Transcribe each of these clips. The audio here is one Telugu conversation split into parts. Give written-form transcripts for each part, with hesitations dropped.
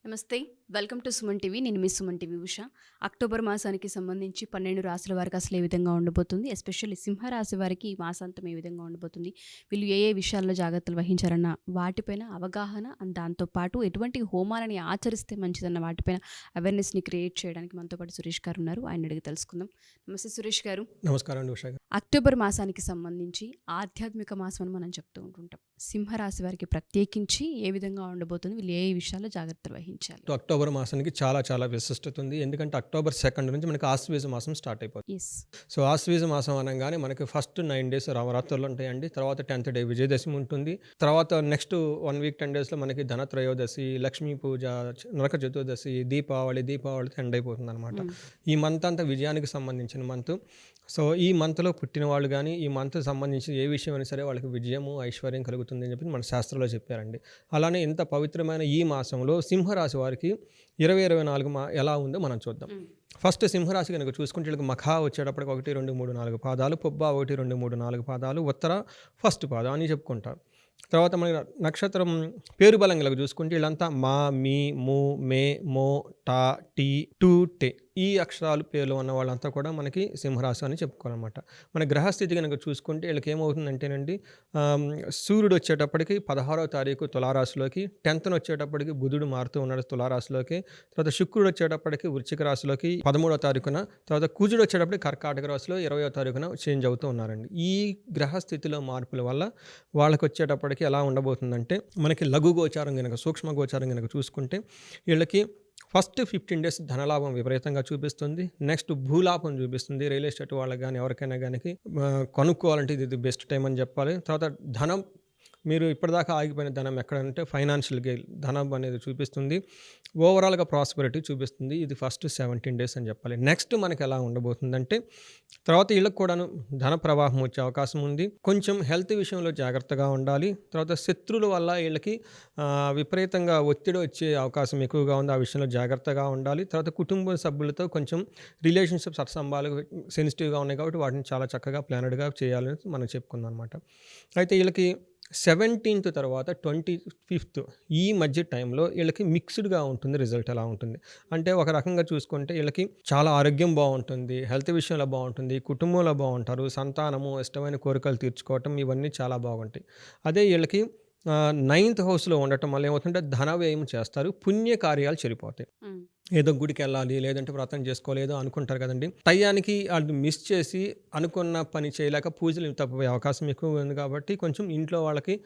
నమస్తే. Welcome to Suman TV. నేను మీ సుమన్ టీవీ ఉష. అక్టోబర్ మాసానికి సంబంధించి 12 రాశుల వారికి అసలు ఏ విధంగా ఉండబోతుంది, ఎస్పెషల్లీ సింహరాశి వారికి ఈ మాసాంతం ఏ విధంగా ఉండబోతుంది, వీళ్ళు ఏ ఏ విషయాల్లో జాగ్రత్తలు వహించారన్న వాటిపైన అవగాహన, దాంతోపాటు ఎటువంటి హోమాలని ఆచరిస్తే మంచిదన్న వాటిపైన అవేర్నెస్ని క్రియేట్ చేయడానికి మనతో పాటు సురేష్ గారు ఉన్నారు. ఆయన అడిగి తెలుసుకుందాం. నమస్తే సురేష్ గారు. నమస్కారం అండి ఉష గారు. అక్టోబర్ మాసానికి సంబంధించి ఆధ్యాత్మిక మాసం అని మనం చెప్తూ ఉంటుంటాం. సింహరాశి వారికి ప్రత్యేకించి ఏ విధంగా ఉండబోతుంది, వీళ్ళు ఏ విషయాల్లో జాగ్రత్తలు వహించాలి? అక్టోబర్ మాసానికి చాలా విశిష్టత ఉంది. ఎందుకంటే అక్టోబర్ 2 నుంచి మనకి ఆశ్వీజ మాసం స్టార్ట్ అయిపోతుంది. ఎస్. సో ఆశ్వీజ మాసం అనగానే మనకి ఫస్ట్ 9 days నవరాత్రులు ఉంటాయండి. తర్వాత 10th day విజయదశమి ఉంటుంది. తర్వాత నెక్స్ట్ 1 week 10 daysలో మనకి ధనత్రయోదశి, లక్ష్మీ పూజ, నరక చతుర్దశి, దీపావళితో ఎండ్ అయిపోతుంది అనమాట. ఈ మంత్ అంతా విజయానికి సంబంధించిన మంత్. సో ఈ మంత్లో పుట్టిన వాళ్ళు కానీ ఈ మంత్ సంబంధించి ఏ విషయం అయినా సరే వాళ్ళకి విజయము, ఐశ్వర్యం కలుగుతుంది అని చెప్పి మన శాస్త్రంలో చెప్పారండి. అలానే ఇంత పవిత్రమైన ఈ మాసంలో సింహరాశి వారికి 2024 ఎలా ఉందో మనం చూద్దాం. ఫస్ట్ సింహరాశి కనుక చూసుకుంటే వీళ్ళకి మఖా వచ్చేటప్పటికి 1, 2, 3, 4 పాదాలు, పుబ్బ 1, 2, 3, 4 పాదాలు, ఉత్తర ఫస్ట్ పాదం అని చెప్పుకుంటారు. తర్వాత మన నక్షత్రం పేరు బలంగా చూసుకుంటే వీళ్ళంతా మా, మీ, ము, మే, మో, టా, టీ, టు, టే ఈ అక్షరాలు పేర్లు ఉన్న వాళ్ళంతా కూడా మనకి సింహరాశి అని చెప్పుకోవాలన్నమాట. మన గ్రహస్థితి కనుక చూసుకుంటే వీళ్ళకి ఏమవుతుందంటేనండి, సూర్యుడు వచ్చేటప్పటికి 16వ తారీఖు తులారాశిలోకి, 10th వచ్చేటప్పటికి బుధుడు మారుతూ ఉన్నాడు తులారాశిలోకి, తర్వాత శుక్రుడు వచ్చేటప్పటికి వృశ్చిక రాశిలోకి 13వ తారీఖున, తర్వాత కుజుడు వచ్చేటప్పటికి కర్కాటక రాశిలో 20వ తారీఖున చేంజ్ అవుతూ ఉన్నారండి. ఈ గ్రహస్థితిలో మార్పుల వల్ల వాళ్ళకి వచ్చేటప్పటికి ఎలా ఉండబోతుందంటే, మనకి లఘు గోచారం కనుక సూక్ష్మ గోచారం కనుక చూసుకుంటే వీళ్ళకి ఫస్ట్ 15 days ధనలాభం విపరీతంగా చూపిస్తుంది. నెక్స్ట్ భూలాభం చూపిస్తుంది. రియల్ ఎస్టేట్ వాళ్ళకి కానీ ఎవరికైనా కానీ కొనుక్కోవాలంటే ఇది బెస్ట్ టైం అని చెప్పాలి. తర్వాత ధనం, మీరు ఇప్పటిదాకా ఆగిపోయిన ధనం ఎక్కడంటే ఫైనాన్షియల్ గెయిన్ ధనం అనేది చూపిస్తుంది. ఓవరాల్గా ప్రాస్పెరిటీ చూపిస్తుంది. ఇది ఫస్ట్ 17 days అని చెప్పాలి. నెక్స్ట్ మనకి ఎలా ఉండబోతుందంటే, తర్వాత వీళ్ళకి కూడాను ధన ప్రవాహం వచ్చే అవకాశం ఉంది. కొంచెం హెల్త్ విషయంలో జాగ్రత్తగా ఉండాలి. తర్వాత శత్రువుల వల్ల వీళ్ళకి విపరీతంగా ఒత్తిడి వచ్చే అవకాశం ఎక్కువగా ఉంది. ఆ విషయంలో జాగ్రత్తగా ఉండాలి. తర్వాత కుటుంబ సభ్యులతో కొంచెం రిలేషన్షిప్స్ అర్థసంబాలు సెన్సిటివ్గా ఉన్నాయి కాబట్టి వాటిని చాలా చక్కగా ప్లానెడ్గా చేయాలని మనం చెప్పుకుందాం అనమాట. అయితే వీళ్ళకి 17th తర్వాత 25th ఈ మధ్య టైంలో వీళ్ళకి మిక్స్డ్గా ఉంటుంది. రిజల్ట్ ఎలా ఉంటుంది అంటే, ఒక రకంగా చూసుకుంటే వీళ్ళకి చాలా ఆరోగ్యం బాగుంటుంది, హెల్త్ విషయంలో బాగుంటుంది, కుటుంబంలో బాగుంటారు, సంతానము, ఇష్టమైన కోరికలు తీర్చుకోవటం ఇవన్నీ చాలా బాగుంటాయి. అదే వీళ్ళకి 9th హౌస్లో ఉండటం వల్ల ఏమవుతుంటే ధన వ్యయం చేస్తారు, పుణ్య కార్యాలు చెడిపోతాయి. ఏదో గుడికి వెళ్ళాలి, లేదంటే వ్రతం చేసుకోవాలి ఏదో అనుకుంటారు కదండి, టయానికి అది మిస్ చేసి అనుకున్న పని చేయలేక పూజలు తప్పిపోయే అవకాశం ఎక్కువ ఉంది. కాబట్టి కొంచెం ఇంట్లో వాళ్ళకి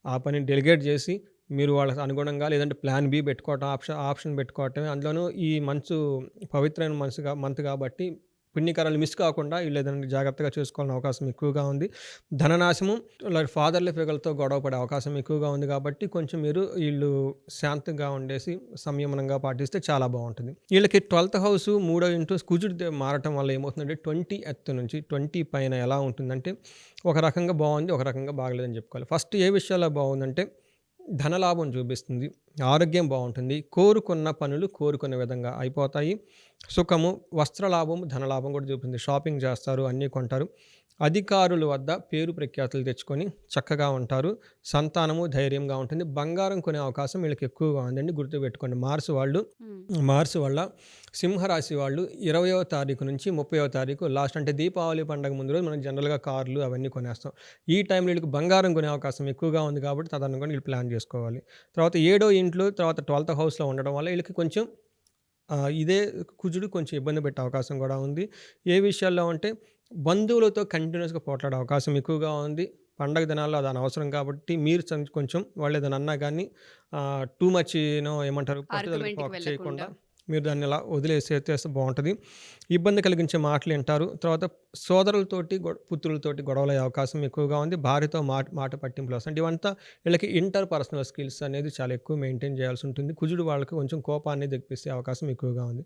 ఆ పని డెలిగేట్ చేసి మీరు వాళ్ళకి అనుగుణంగా లేదంటే ప్లాన్ బి పెట్టుకోవటం, ఆప్షన్ పెట్టుకోవటమే. అందులోనూ ఈ పవిత్రమైన మంత్ కాబట్టి పుణ్యకారాలు మిస్ కాకుండా వీళ్ళు ఏదైనా జాగ్రత్తగా చేసుకోవాలని అవకాశం ఎక్కువగా ఉంది. ధననాశము, ఫాదర్ల ఫిగర్లతో గొడవ పడే అవకాశం ఎక్కువగా ఉంది. కాబట్టి కొంచెం వీళ్ళు శాంతంగా ఉండేసి సంయమనంగా పాటిస్తే చాలా బాగుంటుంది. వీళ్ళకి 12th house 3వ ఇంటూ కుజుడు మారటం వల్ల ఏమవుతుందంటే 20th నుంచి 20 పైన ఎలా ఉంటుందంటే, ఒక రకంగా బాగుంది, ఒక రకంగా బాగలేదని చెప్పుకోవాలి. ఫస్ట్ ఏ విషయాల్లో బాగుందంటే, ధనలాభం చూపిస్తుంది, ఆరోగ్యం బాగుంటుంది, కోరుకున్న పనులు కోరుకున్న విధంగా అయిపోతాయి, సుఖము, వస్త్రలాభం, ధనలాభం కూడా చూపిస్తుంది. షాపింగ్ చేస్తారు, అన్నీ కొంటారు, అధికారుల వద్ద పేరు ప్రఖ్యాతులు తెచ్చుకొని చక్కగా ఉంటారు, సంతానము ధైర్యంగా ఉంటుంది, బంగారం కొనే అవకాశం వీళ్ళకి ఎక్కువగా ఉందండి. గుర్తుపెట్టుకోండి, మార్స్ వల్ల సింహరాశి వాళ్ళు 20వ తారీఖు నుంచి 30వ తారీఖు లాస్ట్, అంటే దీపావళి పండుగ ముందు రోజు మనం జనరల్గా కార్లు అవన్నీ కొనేస్తాం. ఈ టైంలో వీళ్ళకి బంగారం కొనే అవకాశం ఎక్కువగా ఉంది. కాబట్టి తదనుగుణంగా వీళ్ళు ప్లాన్ చేసుకోవాలి. తర్వాత 7వ ఇంట్లో తర్వాత 12th హౌస్లో ఉండడం వల్ల వీళ్ళకి కొంచెం ఇదే కుజుడు కొంచెం ఇబ్బంది పెట్టే అవకాశం కూడా ఉంది. ఏ విషయాల్లో అంటే, బంధువులతో కంటిన్యూస్గా పోట్లాడే అవకాశం ఎక్కువగా ఉంది. పండగ దినాల్లో అది అనవసరం కాబట్టి మీరు కొంచెం వాళ్ళు ఏదైనా అన్నా కానీ టూ మచ్ ఏమంటారు పట్టుదల చేయకుండా మీరు దాన్ని ఇలా వదిలేసేస్తే బాగుంటుంది. ఇబ్బంది కలిగించే మాటలు వింటారు. తర్వాత సోదరులతోటి పుత్రులతోటి గొడవలయ్యే అవకాశం ఎక్కువగా ఉంది. భార్యతో మాట పట్టింపులు వస్తాయి. ఇవంతా వీళ్ళకి ఇంటర్ పర్సనల్ స్కిల్స్ అనేది చాలా ఎక్కువ మెయింటైన్ చేయాల్సి ఉంటుంది. కుజుడు వాళ్ళకి కొంచెం కోపాన్ని తెప్పిస్తే అవకాశం ఎక్కువగా ఉంది.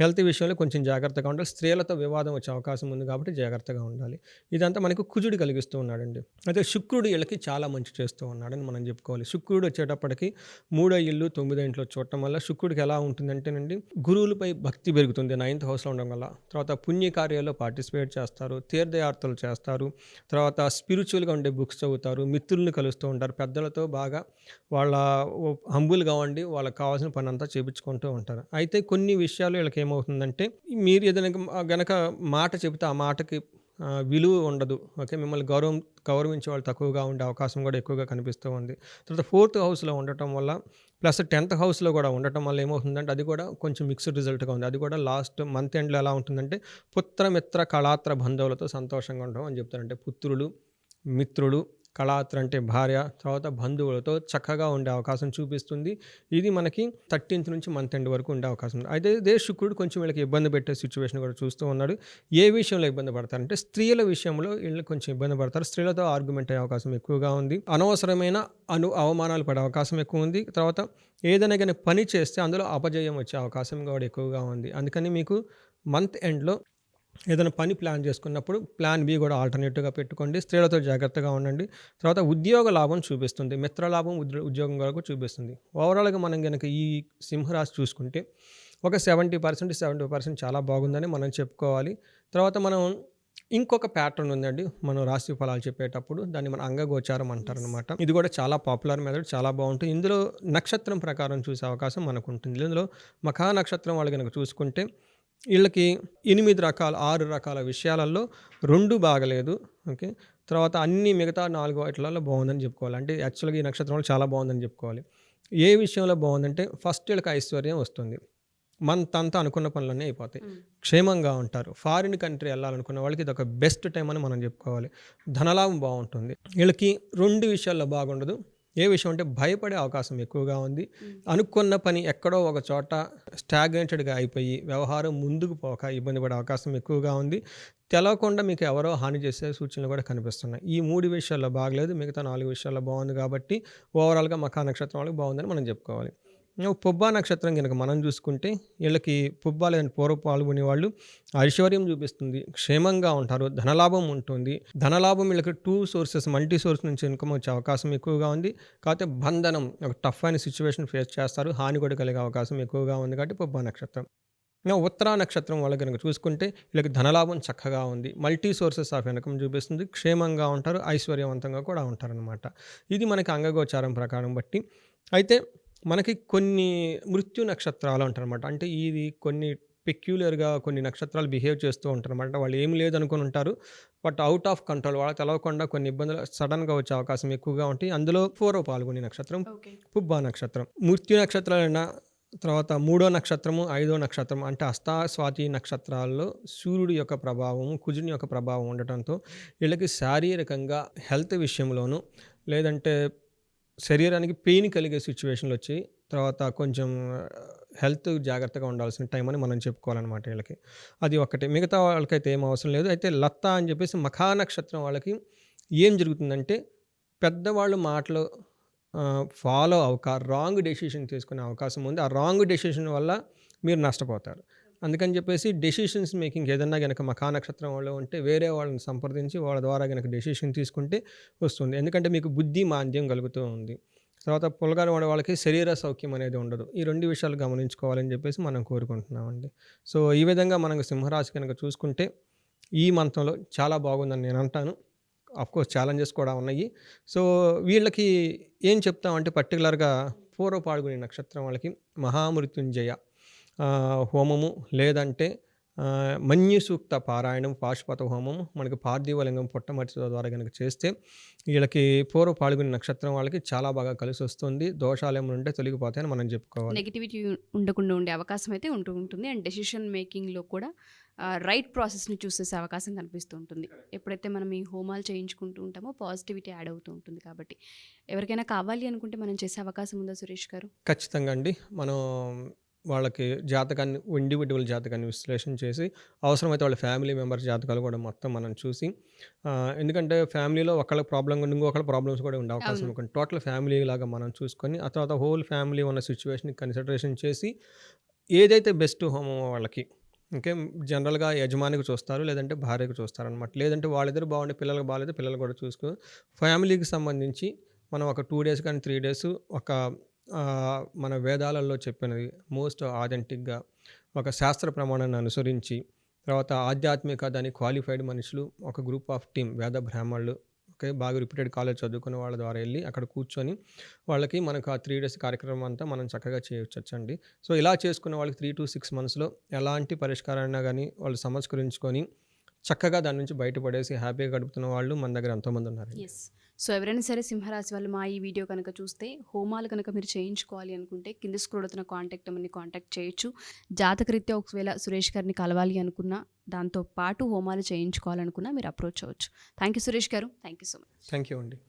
హెల్త్ విషయంలో కొంచెం జాగ్రత్తగా ఉండాలి. స్త్రీలతో వివాదం వచ్చే అవకాశం ఉంది కాబట్టి జాగ్రత్తగా ఉండాలి. ఇదంతా మనకు కుజుడు కలిగిస్తూ ఉన్నాడండి. అయితే శుక్రుడు వీళ్ళకి చాలా మంచి చేస్తూ ఉన్నాడని మనం చెప్పుకోవాలి. శుక్రుడు వచ్చేటప్పటికి 3వ ఇల్లు 9వ ఇంట్లో చూడటం వల్ల శుక్రుడికి ఎలా ఉంటుందంటేనండి, అండి గురువులపై భక్తి పెరుగుతుంది 9th హౌస్లో ఉండడం వల్ల. తర్వాత పుణ్యకార్యాల్లో పార్టిసిపేట్ చేస్తారు, తీర్థయాత్రలు చేస్తారు, తర్వాత స్పిరిచువల్గా ఉండే బుక్స్ చదువుతారు, మిత్రుల్ని కలుస్తూ ఉంటారు, పెద్దలతో బాగా వాళ్ళ హంబుల్గా ఉండి వాళ్ళకి కావాల్సిన పని అంతా చేపించుకుంటూ ఉంటారు. అయితే కొన్ని విషయాలు వీళ్ళకి ఏమవుతుందంటే మీరు ఏదైనా గనక మాట చెబితే ఆ మాటకి విలువ ఉండదు. ఓకే, మిమ్మల్ని గౌరవించే వాళ్ళు తక్కువగా ఉండే అవకాశం కూడా ఎక్కువగా కనిపిస్తూ ఉంది. తర్వాత 4th హౌస్లో ఉండటం వల్ల ప్లస్ 10th హౌస్లో కూడా ఉండటం వల్ల ఏమవుతుందంటే అది కూడా కొంచెం మిక్స్డ్ రిజల్ట్గా ఉంది. అది కూడా లాస్ట్ మంత్ ఎండ్లో ఎలా ఉంటుందంటే పుత్ర మిత్ర కళాత్ర బంధువులతో సంతోషంగా ఉండడం అని చెప్తారు. అంటే పుత్రులు, మిత్రులు, కళాత్ర అంటే భార్య, తర్వాత బంధువులతో చక్కగా ఉండే అవకాశం చూపిస్తుంది. ఇది మనకి 13th నుంచి మంత్ ఎండ్ వరకు ఉండే అవకాశం ఉంది. అయితే ఇదే శుక్రుడు కొంచెం వీళ్ళకి ఇబ్బంది పెట్టే సిచ్యువేషన్ కూడా చూస్తూ ఉన్నాడు. ఏ విషయంలో ఇబ్బంది పడతారంటే స్త్రీల విషయంలో వీళ్ళు కొంచెం ఇబ్బంది పడతారు. స్త్రీలతో ఆర్గ్యుమెంట్ అయ్యే అవకాశం ఎక్కువగా ఉంది. అనవసరమైన అవమానాలు పడే అవకాశం ఎక్కువ ఉంది. తర్వాత ఏదైనా కానీ పని చేస్తే అందులో అపజయం వచ్చే అవకాశం కూడా ఎక్కువగా ఉంది. అందుకని మీకు మంత్ ఎండ్లో ఏదైనా పని ప్లాన్ చేసుకున్నప్పుడు ప్లాన్ బి కూడా ఆల్టర్నేటివ్గా పెట్టుకోండి. స్త్రీలతో జాగ్రత్తగా ఉండండి. తర్వాత ఉద్యోగ లాభం చూపిస్తుంది, మిత్ర లాభం, ఉద్యోగం వరకు చూపిస్తుంది. ఓవరాల్గా మనం కనుక ఈ సింహరాశి చూసుకుంటే ఒక 70% చాలా బాగుందని మనం చెప్పుకోవాలి. తర్వాత మనం ఇంకొక ప్యాటర్న్ ఉందండి మనం రాశి ఫలాలు చెప్పేటప్పుడు, దాన్ని మన అంగగోచారం అంటారనమాట. ఇది కూడా చాలా పాపులర్ మెథడ్, చాలా బాగుంటుంది. ఇందులో నక్షత్రం ప్రకారం చూసే అవకాశం మనకు ఉంటుంది. ఇందులో మఖా నక్షత్రం వాళ్ళు కనుక చూసుకుంటే వీళ్ళకి 6 రకాల విషయాలలో 2 బాగలేదు. ఓకే, తర్వాత అన్ని మిగతా 4 వాటిలలో బాగుందని చెప్పుకోవాలి. అంటే యాక్చువల్గా ఈ నక్షత్రంలో చాలా బాగుందని చెప్పుకోవాలి. ఏ విషయంలో బాగుందంటే ఫస్ట్ వీళ్ళకి ఐశ్వర్యం వస్తుంది, మంత్ అంతా అనుకున్న పనులన్నీ అయిపోతాయి, క్షేమంగా ఉంటారు. ఫారిన్ కంట్రీ వెళ్ళాలనుకున్న వాళ్ళకి ఇది ఒక బెస్ట్ టైం అని మనం చెప్పుకోవాలి. ధనలాభం బాగుంటుంది. వీళ్ళకి 2 విషయాల్లో బాగుండదు. ఏ విషయం అంటే భయపడే అవకాశం ఎక్కువగా ఉంది. అనుకున్న పని ఎక్కడో ఒక చోట స్టాగ్నేటెడ్గా అయిపోయి వ్యవహారం ముందుకు పోక ఇబ్బంది పడే అవకాశం ఎక్కువగా ఉంది. తెలవకుండా మీకు ఎవరో హాని చేసే సూచనలు కూడా కనిపిస్తున్నాయి. ఈ 3 విషయాల్లో బాగలేదు, మిగతా 4 విషయాల్లో బాగుంది. కాబట్టి ఓవరాల్గా మఖా నక్షత్రం వాళ్ళకి బాగుందని మనం చెప్పుకోవాలి. పుబ్బా నక్షత్రం కనుక మనం చూసుకుంటే వీళ్ళకి పుబ్బా లేదంటే పూర్వ పాల్గొనే వాళ్ళు ఐశ్వర్యం చూపిస్తుంది, క్షేమంగా ఉంటారు, ధనలాభం ఉంటుంది. ధనలాభం వీళ్ళకి 2 సోర్సెస్, మల్టీ సోర్స్ నుంచి ఇన్కమ్ వచ్చే అవకాశం ఎక్కువగా ఉంది. కాకపోతే బంధనం, ఒక టఫ్ అయిన సిచ్యువేషన్ ఫేస్ చేస్తారు, హాని కూడా కలిగే అవకాశం ఎక్కువగా ఉంది. కాబట్టి పుబ్బా నక్షత్రం. ఉత్తరా నక్షత్రం వాళ్ళు కనుక చూసుకుంటే వీళ్ళకి ధనలాభం చక్కగా ఉంది, మల్టీ సోర్సెస్ ఆఫ్ ఇన్కమ్ చూపిస్తుంది, క్షేమంగా ఉంటారు, ఐశ్వర్యవంతంగా కూడా ఉంటారనమాట. ఇది మనకి అంగగోచారం ప్రకారం బట్టి. అయితే మనకి కొన్ని మృత్యు నక్షత్రాలు ఉంటారనమాట. అంటే ఇది కొన్ని పెక్యులర్గా కొన్ని నక్షత్రాలు బిహేవ్ చేస్తూ ఉంటారనమాట. వాళ్ళు ఏమి లేదనుకుని ఉంటారు, బట్ అవుట్ ఆఫ్ కంట్రోల్, వాళ్ళకి తెలవకుండా కొన్ని ఇబ్బందులు సడన్గా వచ్చే అవకాశం ఎక్కువగా ఉంటాయి. అందులో పూర్వ పాల్గొనే నక్షత్రం పుబ్బా నక్షత్రం. మృత్యు నక్షత్రాలైన తర్వాత 3వ నక్షత్రము, 5వ నక్షత్రం అంటే హస్తా స్వాతి నక్షత్రాల్లో సూర్యుడి యొక్క ప్రభావం, కుజుని యొక్క ప్రభావం ఉండటంతో వీళ్ళకి శారీరకంగా హెల్త్ విషయంలోనూ లేదంటే శరీరానికి పెయిన్ కలిగే సిచ్యువేషన్లు వచ్చి తర్వాత కొంచెం హెల్త్ జాగ్రత్తగా ఉండాల్సిన టైం అని మనం చెప్పుకోవాలన్నమాట వీళ్ళకి. అది ఒక్కటే, మిగతా వాళ్ళకైతే ఏం అవసరం లేదు. అయితే లత్తా అని చెప్పేసి మఖా నక్షత్రం వాళ్ళకి ఏం జరుగుతుందంటే పెద్దవాళ్ళు మాటలు ఫాలో అవ్వక రాంగ్ డెసిషన్ తీసుకునే అవకాశం ఉంది. ఆ రాంగ్ డెసిషన్ వల్ల మీరు నష్టపోతారు. అందుకని చెప్పేసి డెసిషన్స్ మేకింగ్ ఏదన్నా కనుక మఖా నక్షత్రం వాళ్ళు ఉంటే వేరే వాళ్ళని సంప్రదించి వాళ్ళ ద్వారా కనుక డెసిషన్ తీసుకుంటే వస్తుంది. ఎందుకంటే మీకు బుద్ధి మాంద్యం కలుగుతూ ఉంది. తర్వాత పులగాని వాళ్ళకి శరీర సౌఖ్యం అనేది ఉండదు. ఈ 2 విషయాలు గమనించుకోవాలని చెప్పేసి మనం కోరుకుంటున్నామండి. సో ఈ విధంగా మనం సింహరాశి కనుక చూసుకుంటే ఈ మంత్రంలో చాలా బాగుందని నేను అంటాను. అఫ్కోర్స్ ఛాలెంజెస్ కూడా ఉన్నాయి. సో వీళ్ళకి ఏం చెప్తామంటే పర్టికులర్గా పూర్వ పాల్గొనే నక్షత్రం వాళ్ళకి మహామృత్యుంజయ హోమము లేదంటే మన్యు సూక్త పారాయణం, పాశుపత హోమము, మనకి పార్థివలింగం పుట్టమట్టి ద్వారా కనుక చేస్తే వీళ్ళకి పూర్వ పాల్గొనే నక్షత్రం వాళ్ళకి చాలా బాగా కలిసి వస్తుంది. దోషాలు ఏమైనా ఉంటే తొలగిపోతాయని మనం చెప్పుకోవాలి. నెగిటివిటీ ఉండకుండా ఉండే అవకాశం అయితే ఉంటుంది. అండ్ డెసిషన్ మేకింగ్లో కూడా రైట్ ప్రాసెస్ని చూసేసే అవకాశం కనిపిస్తూ ఉంటుంది. ఎప్పుడైతే మనం ఈ హోమాలు చేయించుకుంటూ ఉంటామో పాజిటివిటీ యాడ్ అవుతూ ఉంటుంది. కాబట్టి ఎవరికైనా కావాలి అనుకుంటే మనం చేసే అవకాశం ఉందా సురేష్ గారు? ఖచ్చితంగా అండి. మనం వాళ్ళకి జాతకాన్ని, ఇండివిడ్యువల్ జాతకాన్ని విశ్లేషణ చేసి అవసరమైతే వాళ్ళ ఫ్యామిలీ మెంబర్స్ జాతకాలు కూడా మొత్తం మనం చూసి, ఎందుకంటే ఫ్యామిలీలో ఒకళ్ళ ప్రాబ్లం ఇంకొకళ్ళ ప్రాబ్లమ్స్ కూడా ఉండే అవకాశం ఉంటుంది. టోటల్ ఫ్యామిలీ లాగా మనం చూసుకొని ఆ తర్వాత హోల్ ఫ్యామిలీ ఉన్న సిచ్యువేషన్కి కన్సిడరేషన్ చేసి ఏదైతే బెస్ట్ హోమో వాళ్ళకి, ఓకే, జనరల్గా యజమానికి చూస్తారు లేదంటే భార్యకు చూస్తారనమాట. లేదంటే వాళ్ళిద్దరు బాగుండే పిల్లలకు బాగాలేదు పిల్లలు కూడా చూసుకుని ఫ్యామిలీకి సంబంధించి మనం ఒక 2 days కానీ 3 days ఒక మన వేదాలలో చెప్పినది మోస్ట్ ఆథెంటిక్‌గా ఒక శాస్త్ర ప్రమాణాన్ని అనుసరించి, తర్వాత ఆధ్యాత్మిక దాని క్వాలిఫైడ్ మనుషులు ఒక గ్రూప్ ఆఫ్ టీమ్ వేద బ్రాహ్మణులు ఓకే. బాగా రిప్యూటెడ్ కాలేజ్ చదువుకున్న వాళ్ళ ద్వారా ఎళ్లి అక్కడ కూర్చొని వాళ్ళకి మనకు ఆ 3 డేస్ కార్యక్రమం అంతా మనం చక్కగా చేయొచ్చండి. సో, ఇలా చేసుకున్న వాళ్ళకి 3-6 మంత్స్‌లో ఎలాంటి పరిష్కారాన్ని గాని వాళ్ళు సమస్కరించుకొని చక్కగా దాని నుంచి బయటపడేసి హ్యాపీగా గడుపుతున్న వాళ్ళు మన దగ్గర ఎంతోమంది ఉన్నారండి. యెస్. సో, ఎవరైనా సరే సింహరాశి వాళ్ళు మా ఈ వీడియో కనుక చూస్తే హోమాలు కనుక మీరు చేయించుకోవాలి అనుకుంటే కింద స్క్రోల్ అవుతున్న కాంటాక్ట్ నెంబర్‌ని కాంటాక్ట్ చేయొచ్చు. జాతకరీత్యా ఒకవేళ సురేష్ గారిని కలవాలి అనుకున్నా, దాంతో పాటు హోమాలు చేయించుకోవాలనుకున్నా మీరు అప్రోచ్ అవ్వచ్చు. థ్యాంక్ యూ సురేష్ గారు. Thank you so much. Thank you అండి.